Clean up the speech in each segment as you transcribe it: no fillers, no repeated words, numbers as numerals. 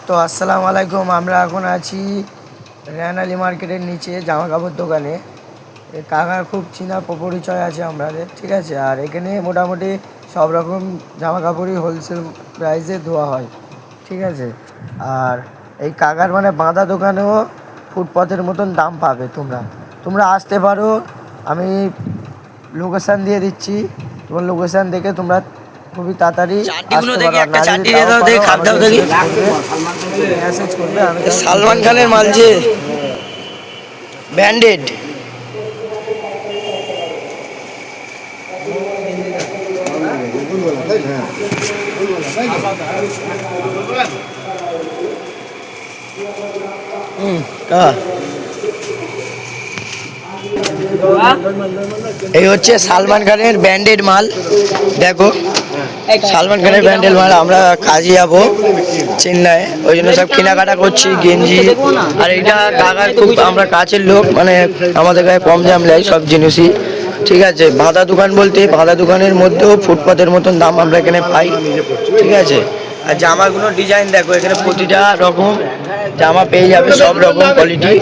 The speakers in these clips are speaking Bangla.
তো আসসালামু আলাইকুম। আমরা এখন আছি রেনালি মার্কেটের নিচে জামা কাপড় দোকানে। কাকার খুব চেনা পরিচয় আছে আমাদের, ঠিক আছে। আর এখানে মোটামুটি সব রকম জামা কাপড়ই হোলসেল প্রাইসে দেওয়া হয়, ঠিক আছে। আর এই কাকার মানে বাঁধা দোকানেও ফুটপাথের মতন দাম পাবে। তোমরা আসতে পারো, আমি লোকেশান দিয়ে দিচ্ছি। তোমার লোকেশান দেখে তোমরা খুবই তাড়াতাড়ি মেসেজ করবে। আমি সালমান খানের মাল যে ব্যান্ডেড এই হচ্ছে সালমান খানের ব্যান্ডেড মাল। দেখো সালমান খানের ব্যান্ডেড মাল। আমরা কাজে যাবো চেন্নাই, ওই জন্য সব কেনাকাটা করছি, গেঞ্জি। আর এইটা কাকার খুব আমরা কাছের লোক, মানে আমাদের গায়ে কম দাম নেয় সব জিনিসই, ঠিক আছে। বাঁধা দোকান বলতে বাঁধা দোকানের মধ্যেও ফুটপাতের মতন দাম আমরা এখানে পাই, ঠিক আছে। আর জামাগুলো ডিজাইন দেখো, এখানে প্রতিটা রকম জামা পেয়ে যাবে, সব রকম কোয়ালিটি,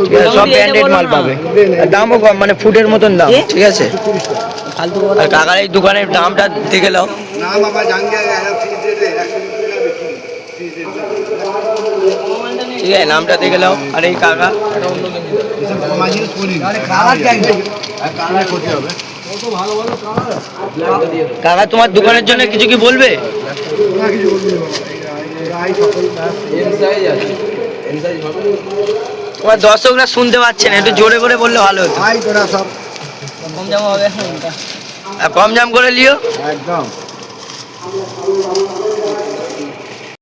ঠিক আছে। সব ব্র্যান্ডেড মাল পাবে, আর দামও কম, মানে ফুটের মতন দাম, ঠিক আছে। আর কাকার এই দোকানের দামটা দেখে নাও। ঠিক আছে, নামটা দেখে নাও। আর এই কাকা কাকা তোমার দোকানের জন্য কিছু কি বলবে? তোমার দর্শকরা শুনতে পাচ্ছেন, একটু জোরে করে বললে ভালো হতো। কম দাম হবে, কম দাম করে লিও একদম।